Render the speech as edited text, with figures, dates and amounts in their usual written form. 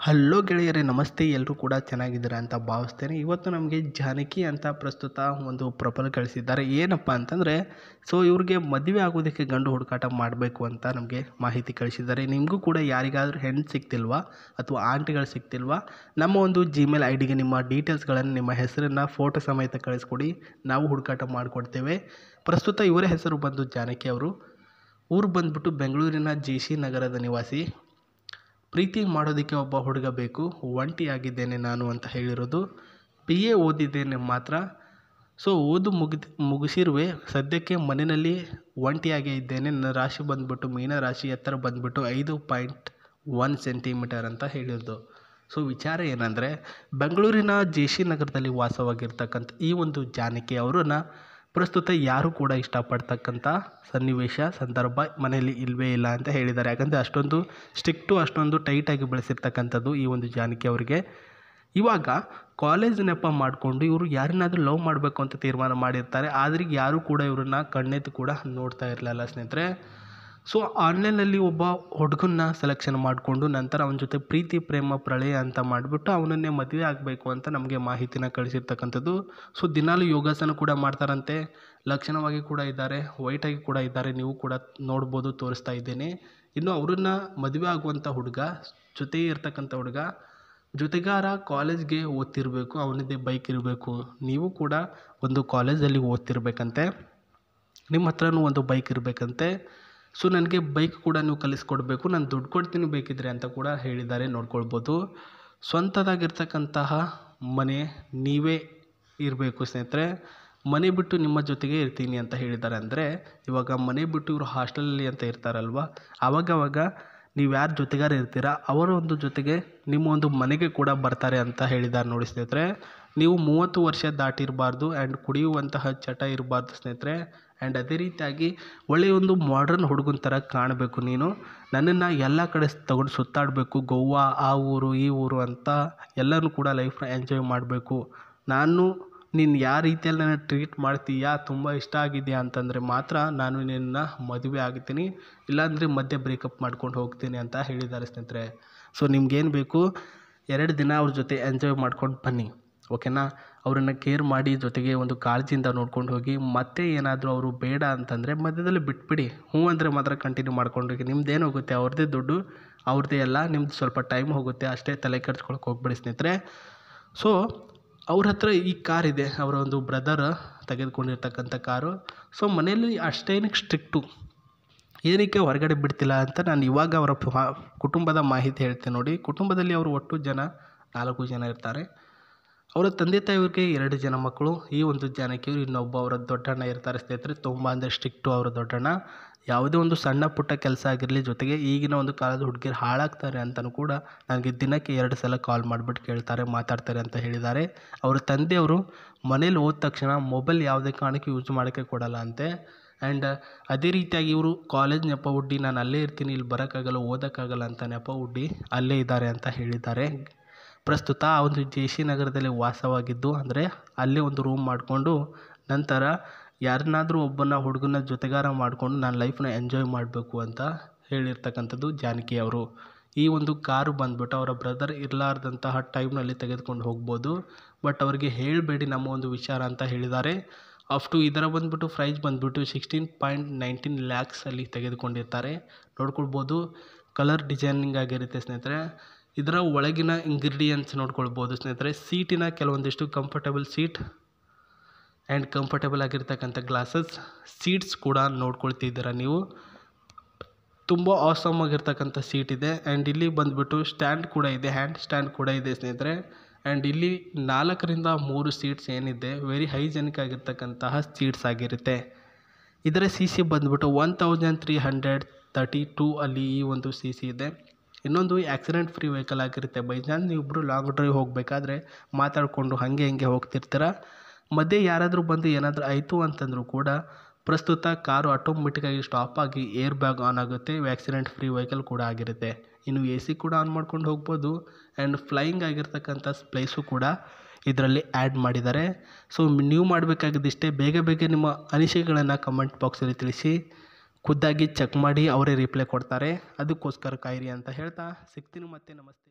Hello ಗೆಳೆಯರೇ, ನಮಸ್ತೆ. ಎಲ್ಲರೂ ಕೂಡ ಚೆನ್ನಾಗಿದ್ದೀರಾ ಅಂತ ಭಾವಿಸ್ತೇನೆ. ಇವತ್ತು ನಮಗೆ ಜಾನಕಿ ಅಂತ ಪ್ರಸ್ತುತ ಒಂದು ಪ್ರೊಫೈಲ್ ಕಳಿಸಿದ್ದಾರೆ. ಏನಪ್ಪ ಅಂತಂದರೆ, ಇವ್ರಿಗೆ ಮದುವೆ ಆಗೋದಕ್ಕೆ ಗಂಡು ಹುಡುಕಾಟ ಮಾಡಬೇಕು ಅಂತ ನಮಗೆ ಮಾಹಿತಿ ಕಳಿಸಿದ್ದಾರೆ. ನಿಮಗೂ ಕೂಡ ಯಾರಿಗಾದರೂ ಹೆಣ್ಣು ಸಿಗ್ತಿಲ್ವಾ ಅಥವಾ ಆಂಟಿಗಳು ಸಿಗ್ತಿಲ್ವಾ, ನಮ್ಮ ಒಂದು ಜಿಮೇಲ್ ಐ ಡಿಗೆ ನಿಮ್ಮ ಡೀಟೇಲ್ಸ್ಗಳನ್ನು, ನಿಮ್ಮ ಹೆಸರನ್ನು ಫೋಟೋ ಸಮೇತ ಕಳಿಸ್ಕೊಡಿ, ನಾವು ಹುಡುಕಾಟ ಮಾಡಿಕೊಡ್ತೇವೆ. ಪ್ರಸ್ತುತ ಇವರ ಹೆಸರು ಬಂದು ಜಾನಕಿ ಅವರು. ಊರು ಬಂದ್ಬಿಟ್ಟು ಬೆಂಗಳೂರಿನ JC ನಗರದ ನಿವಾಸಿ. ಪ್ರೀತಿ ಮಾಡೋದಕ್ಕೆ ಒಬ್ಬ ಹುಡುಗ ಬೇಕು, ಒಂಟಿಯಾಗಿದ್ದೇನೆ ನಾನು ಅಂತ ಹೇಳಿರೋದು. BA ಓದಿದ್ದೇನೆ ಮಾತ್ರ. ಓದು ಮುಗಿಸಿರುವೆ, ಸದ್ಯಕ್ಕೆ ಮನೆಯಲ್ಲಿ ಒಂಟಿಯಾಗೇ ಇದ್ದೇನೆ. ನನ್ನ ರಾಶಿ ಬಂದ್ಬಿಟ್ಟು ಮೀನ ರಾಶಿ, ಎತ್ತರ ಬಂದ್ಬಿಟ್ಟು 5.1 ಸೆಂಟಿಮೀಟರ್ ಅಂತ ಹೇಳಿರೋದು. ವಿಚಾರ ಏನಂದರೆ, ಬೆಂಗಳೂರಿನ JC ನಗರದಲ್ಲಿ ವಾಸವಾಗಿರ್ತಕ್ಕಂಥ ಈ ಒಂದು ಜಾನಕಿ ಅವರನ್ನು ಪ್ರಸ್ತುತ ಯಾರೂ ಕೂಡ ಇಷ್ಟಪಡ್ತಕ್ಕಂಥ ಸನ್ನಿವೇಶ, ಸಂದರ್ಭ ಮನೆಯಲ್ಲಿ ಇಲ್ಲವೇ ಇಲ್ಲ ಅಂತ ಹೇಳಿದ್ದಾರೆ. ಯಾಕಂದರೆ ಅಷ್ಟೊಂದು ಸ್ಟ್ರಿಕ್ಟು, ಅಷ್ಟೊಂದು ಟೈಟಾಗಿ ಬೆಳೆಸಿರ್ತಕ್ಕಂಥದ್ದು ಈ ಒಂದು ಜಾನಕಿ ಅವರಿಗೆ. ಇವಾಗ ಕಾಲೇಜ್ ನೆಪ ಮಾಡಿಕೊಂಡು ಇವರು ಯಾರನ್ನಾದರೂ ಲವ್ ಮಾಡಬೇಕು ಅಂತ ತೀರ್ಮಾನ ಮಾಡಿರ್ತಾರೆ. ಆದರೆ ಯಾರೂ ಕೂಡ ಇವ್ರನ್ನ ಕಣ್ಣೆತ್ತು ಕೂಡ ನೋಡ್ತಾ ಇರಲಿಲ್ಲ ಸ್ನೇಹಿತರೆ. ಆನ್ಲೈನಲ್ಲಿ ಒಬ್ಬ ಹುಡುಗನ್ನ ಸೆಲೆಕ್ಷನ್ ಮಾಡಿಕೊಂಡು ನಂತರ ಅವನ ಜೊತೆ ಪ್ರೀತಿ ಪ್ರೇಮ ಪ್ರಳಯ ಅಂತ ಮಾಡಿಬಿಟ್ಟು ಅವನನ್ನೇ ಮದುವೆ ಆಗಬೇಕು ಅಂತ ನಮಗೆ ಮಾಹಿತಿನ ಕಳಿಸಿರ್ತಕ್ಕಂಥದ್ದು. ದಿನಾಲೂ ಯೋಗಾಸನ ಕೂಡ ಮಾಡ್ತಾರಂತೆ, ಲಕ್ಷಣವಾಗಿ ಕೂಡ ಇದ್ದಾರೆ, ವೈಟಾಗಿ ಕೂಡ ಇದ್ದಾರೆ. ನೀವು ಕೂಡ ನೋಡ್ಬೋದು, ತೋರಿಸ್ತಾ ಇದ್ದೇನೆ. ಇನ್ನು ಅವ್ರನ್ನ ಮದುವೆ ಆಗುವಂಥ ಹುಡುಗ, ಜೊತೆ ಇರ್ತಕ್ಕಂಥ ಹುಡುಗ, ಜೊತೆಗಾರ, ಕಾಲೇಜ್ಗೆ ಓದ್ತಿರಬೇಕು, ಅವನದ್ದೇ ಬೈಕ್ ಇರಬೇಕು. ನೀವು ಕೂಡ ಒಂದು ಕಾಲೇಜಲ್ಲಿ ಓದ್ತಿರ್ಬೇಕಂತೆ, ನಿಮ್ಮ ಹತ್ರನೂ ಒಂದು ಬೈಕ್ ಇರಬೇಕಂತೆ. ನನಗೆ ಬೈಕ್ ಕೂಡ ನೀವು ಕಲಿಸ್ಕೊಡ್ಬೇಕು, ನಾನು ದುಡ್ಡು ಕೊಡ್ತೀನಿ ಬೇಕಿದ್ರೆ ಅಂತ ಕೂಡ ಹೇಳಿದ್ದಾರೆ. ನೋಡ್ಕೊಳ್ಬೋದು. ಸ್ವಂತದಾಗಿರ್ತಕ್ಕಂತಹ ಮನೆ ನೀವೇ ಇರಬೇಕು ಸ್ನೇಹಿತರೆ. ಮನೆ ಬಿಟ್ಟು ನಿಮ್ಮ ಜೊತೆಗೆ ಇರ್ತೀನಿ ಅಂತ ಹೇಳಿದ್ದಾರೆ. ಅಂದರೆ ಇವಾಗ ಮನೆ ಬಿಟ್ಟು ಇವರು ಹಾಸ್ಟೆಲಲ್ಲಿ ಅಂತ ಇರ್ತಾರಲ್ವ, ಆವಾಗವಾಗ ನೀವು ಯಾರ ಜೊತೆಗಾರ ಇರ್ತೀರ ಅವರ ಒಂದು ಜೊತೆಗೆ ನಿಮ್ಮ ಒಂದು ಮನೆಗೆ ಕೂಡ ಬರ್ತಾರೆ ಅಂತ ಹೇಳಿದ್ದಾರೆ. ನೋಡಿ ಸ್ನೇಹಿತರೆ, ನೀವು 30 ವರ್ಷ ದಾಟಿರಬಾರ್ದು ಆ್ಯಂಡ್ ಕುಡಿಯುವಂತಹ ಚಟ ಇರಬಾರ್ದು ಸ್ನೇಹಿತರೆ. ಆ್ಯಂಡ್ ಅದೇ ರೀತಿಯಾಗಿ ಒಳ್ಳೆಯ ಒಂದು ಮಾಡ್ರನ್ ಹುಡುಗನ ಥರ ಕಾಣಬೇಕು. ನೀನು ನನ್ನನ್ನು ಎಲ್ಲ ಕಡೆ ತಗೊಂಡು ಸುತ್ತಾಡಬೇಕು, ಗೋವಾ, ಆ ಊರು ಈ ಊರು ಅಂತ ಎಲ್ಲನೂ ಕೂಡ ಲೈಫ್ನ ಎಂಜಾಯ್ ಮಾಡಬೇಕು. ನೀನು ಯಾವ ರೀತಿಯಲ್ಲಿ ನನ್ನ ಟ್ರೀಟ್ ಮಾಡ್ತೀಯಾ, ತುಂಬ ಇಷ್ಟ ಆಗಿದೆಯಾ ಅಂತಂದರೆ ಮಾತ್ರ ನಾನು ನಿನ್ನ ಮದುವೆ ಆಗ್ತೀನಿ, ಇಲ್ಲಾಂದರೆ ಮಧ್ಯೆ ಬ್ರೇಕಪ್ ಮಾಡ್ಕೊಂಡು ಹೋಗ್ತೀನಿ ಅಂತ ಹೇಳಿದ್ದಾರೆ ಸ್ನೇಹಿತರೆ. ನಿಮ್ಗೇನು ಬೇಕು, 2 ದಿನ ಅವ್ರ ಜೊತೆ ಎಂಜಾಯ್ ಮಾಡ್ಕೊಂಡು ಬನ್ನಿ, ಓಕೆನಾ. ಅವರನ್ನು ಕೇರ್ ಮಾಡಿ, ಜೊತೆಗೆ ಒಂದು ಕಾಳಜಿಯಿಂದ ನೋಡ್ಕೊಂಡು ಹೋಗಿ. ಮತ್ತೆ ಏನಾದರೂ ಅವರು ಬೇಡ ಅಂತಂದರೆ ಮಧ್ಯದಲ್ಲಿ ಬಿಟ್ಬಿಡಿ. ಹ್ಞೂ ಅಂದರೆ ಮಾತ್ರ ಕಂಟಿನ್ಯೂ ಮಾಡ್ಕೊಂಡು ಹೋಗಿ. ನಿಮ್ದೇನು ಹೋಗುತ್ತೆ, ಅವ್ರದ್ದೇ ದುಡ್ಡು, ಅವ್ರದ್ದೇ ಎಲ್ಲ, ನಿಮ್ದು ಸ್ವಲ್ಪ ಟೈಮ್ ಹೋಗುತ್ತೆ ಅಷ್ಟೇ. ತಲೆ ಕೆಡ್ಸ್ಕೊಳಕ್ಕೆ ಹೋಗ್ಬೇಡಿ ಸ್ನೇಹಿತರೆ. ಅವ್ರ ಹತ್ರ ಈ ಕಾರ್ ಇದೆ, ಅವರ ಒಂದು ಬ್ರದರ್ ತೆಗೆದುಕೊಂಡಿರ್ತಕ್ಕಂಥ ಕಾರು. ಮನೆಯಲ್ಲಿ ಅಷ್ಟೇನಕ್ಕೆ ಸ್ಟ್ರಿಕ್ಟು, ಏನಕ್ಕೆ ಹೊರಗಡೆ ಬಿಡ್ತಿಲ್ಲ ಅಂತ ನಾನು ಇವಾಗ ಅವರ ಕುಟುಂಬದ ಮಾಹಿತಿ ಹೇಳ್ತೇನೆ ನೋಡಿ. ಕುಟುಂಬದಲ್ಲಿ ಅವರು ಒಟ್ಟು 4 ಜನ ಇರ್ತಾರೆ. ಅವರ ತಂದೆ ತಾಯಿಯವ್ರಿಗೆ 2 ಜನ ಮಕ್ಕಳು. ಈ ಒಂದು ಜಾನಕಿಯವರು, ಇನ್ನೊಬ್ಬ ಅವರ ದೊಡ್ಡಣ್ಣ ಇರ್ತಾರೆ ಸ್ನೇಹಿತರೆ. ತುಂಬ ಅಂದರೆ ಸ್ಟ್ರಿಕ್ಟು ಅವರ ದೊಡ್ಡಣ್ಣ. ಯಾವುದೇ ಒಂದು ಸಣ್ಣ ಪುಟ್ಟ ಕೆಲಸ ಆಗಿರಲಿ, ಜೊತೆಗೆ ಈಗಿನ ಒಂದು ಕಾಲದ ಹುಡುಗಿಯರು ಹಾಳಾಗ್ತಾರೆ ಅಂತಲೂ ಕೂಡ ನನಗೆ ದಿನಕ್ಕೆ 2 ಸಲ ಕಾಲ್ ಮಾಡಿಬಿಟ್ಟು ಕೇಳ್ತಾರೆ, ಮಾತಾಡ್ತಾರೆ ಅಂತ ಹೇಳಿದ್ದಾರೆ. ಅವರ ತಂದೆಯವರು ಮನೇಲಿ ಹೋದ ತಕ್ಷಣ ಮೊಬೈಲ್ ಯಾವುದೇ ಕಾರಣಕ್ಕೆ ಯೂಸ್ ಮಾಡೋಕ್ಕೆ ಕೊಡಲ್ಲ ಅಂತೆ. ಆ್ಯಂಡ್ ಅದೇ ರೀತಿಯಾಗಿ ಇವರು ಕಾಲೇಜ್ ನೆಪ ಹುಡ್ಡಿ ನಾನು ಅಲ್ಲೇ ಇರ್ತೀನಿ, ಇಲ್ಲಿ ಬರೋಕ್ಕಾಗಲ್ಲ, ಓದೋಕ್ಕಾಗಲ್ಲ ಅಂತ ನೆಪ ಹುಡ್ಡಿ ಅಲ್ಲೇ ಇದ್ದಾರೆ ಅಂತ ಹೇಳಿದ್ದಾರೆ. ಪ್ರಸ್ತುತ ಆ ಒಂದು JC ನಗರದಲ್ಲಿ ವಾಸವಾಗಿದ್ದು, ಅಂದರೆ ಅಲ್ಲೇ ಒಂದು ರೂಮ್ ಮಾಡಿಕೊಂಡು ನಂತರ ಯಾರನ್ನಾದರೂ ಒಬ್ಬನ ಹುಡುಗನ ಜೊತೆಗಾರ ಮಾಡಿಕೊಂಡು ನಾನು ಲೈಫ್ನ ಎಂಜಾಯ್ ಮಾಡಬೇಕು ಅಂತ ಹೇಳಿರ್ತಕ್ಕಂಥದ್ದು ಜಾನಕಿ ಅವರು. ಈ ಒಂದು ಕಾರು ಬಂದ್ಬಿಟ್ಟು ಅವರ ಬ್ರದರ್ ಇರಲಾರ್ದಂತಹ ಟೈಮ್ನಲ್ಲಿ ತೆಗೆದುಕೊಂಡು ಹೋಗ್ಬೋದು, ಬಟ್ ಅವ್ರಿಗೆ ಹೇಳಬೇಡಿ ನಮ್ಮ ಒಂದು ವಿಚಾರ ಅಂತ ಹೇಳಿದ್ದಾರೆ. ಇದರ ಬಂದ್ಬಿಟ್ಟು ಪ್ರೈಸ್ ಬಂದ್ಬಿಟ್ಟು 16.19 lakhs ತೆಗೆದುಕೊಂಡಿರ್ತಾರೆ. ನೋಡ್ಕೊಳ್ಬೋದು. ಕಲರ್ ಡಿಸೈನಿಂಗ್ ಆಗಿರುತ್ತೆ ಸ್ನೇಹಿತರೆ. ಇದರ ಒಳಗಿನ ಇಂಗ್ರೀಡಿಯೆಂಟ್ಸ್ ನೋಡ್ಕೊಳ್ಬೋದು ಸ್ನೇಹಿತರೆ. ಸೀಟಿನ ಕೆಲವೊಂದಿಷ್ಟು ಕಂಫರ್ಟಬಲ್ ಸೀಟ್ ಆ್ಯಂಡ್ ಕಂಫರ್ಟಬಲ್ ಆಗಿರ್ತಕ್ಕಂಥ ಗ್ಲಾಸಸ್, ಸೀಟ್ಸ್ ಕೂಡ ನೋಡ್ಕೊಳ್ತಿದ್ದೀರಾ ನೀವು. ತುಂಬ ಆಸಮ್ ಆಗಿರ್ತಕ್ಕಂಥ ಸೀಟ್ ಇದೆ. ಆ್ಯಂಡ್ ಇಲ್ಲಿ ಬಂದುಬಿಟ್ಟು ಸ್ಟ್ಯಾಂಡ್ ಕೂಡ ಇದೆ, ಹ್ಯಾಂಡ್ ಸ್ಟ್ಯಾಂಡ್ ಕೂಡ ಇದೆ ಸ್ನೇಹಿತರೆ. ಆ್ಯಂಡ್ ಇಲ್ಲಿ 4ರಿಂದ 3 ಸೀಟ್ಸ್ ಏನಿದೆ, ವೆರಿ ಹೈಜೆನಿಕ್ ಆಗಿರ್ತಕ್ಕಂತಹ ಸೀಟ್ಸ್ ಆಗಿರುತ್ತೆ. ಇದರ CC ಬಂದುಬಿಟ್ಟು 1332 ಈ ಒಂದು CC ಇದೆ. ಇನ್ನೊಂದು ಆಕ್ಸಿಡೆಂಟ್ ಫ್ರೀ ವೆಹಿಕಲ್ ಆಗಿರುತ್ತೆ. ಬೈ ಚಾನ್ಸ್ ನೀವಿಬ್ಬರು ಲಾಂಗ್ ಡ್ರೈವ್ ಹೋಗಬೇಕಾದ್ರೆ ಮಾತಾಡಿಕೊಂಡು ಹಾಗೆ ಹೋಗ್ತಿರ್ತೀರ, ಮಧ್ಯೆ ಯಾರಾದರೂ ಬಂದು ಏನಾದರೂ ಆಯಿತು ಅಂತಂದರೂ ಕೂಡ ಪ್ರಸ್ತುತ ಕಾರು ಆಟೋಮೆಟಿಕ್ಕಾಗಿ ಸ್ಟಾಪ್ ಆಗಿ ಏರ್ ಬ್ಯಾಗ್ ಆನ್ ಆಗುತ್ತೆ. ಆಕ್ಸಿಡೆಂಟ್ ಫ್ರೀ ವೆಹಿಕಲ್ ಕೂಡ ಆಗಿರುತ್ತೆ. ಇನ್ನು AC ಕೂಡ ಆನ್ ಮಾಡ್ಕೊಂಡು ಹೋಗ್ಬೋದು. ಆ್ಯಂಡ್ ಫ್ಲೈಯಿಂಗ್ ಆಗಿರ್ತಕ್ಕಂಥ ಪ್ಲೇಸು ಕೂಡ ಇದರಲ್ಲಿ ಆ್ಯಡ್ ಮಾಡಿದ್ದಾರೆ. ನೀವು ಮಾಡಬೇಕಾಗಿದ್ದಿಷ್ಟೇ, ಬೇಗ ನಿಮ್ಮ ಅನಿಸಿಕೆಗಳನ್ನು ಕಮೆಂಟ್ ಬಾಕ್ಸಲ್ಲಿ ತಿಳಿಸಿ. ಖುದ್ದಾಗಿ ಚೆಕ್ ಮಾಡಿ ಅವರೇ ರಿಪ್ಲೈ ಕೊಡ್ತಾರೆ. ಅದಕ್ಕೋಸ್ಕರ ಕಾಯಿರಿ ಅಂತ ಹೇಳ್ತಾ ಸಿಗ್ತೀನಿ ಮತ್ತೆ. ನಮಸ್ತೆ.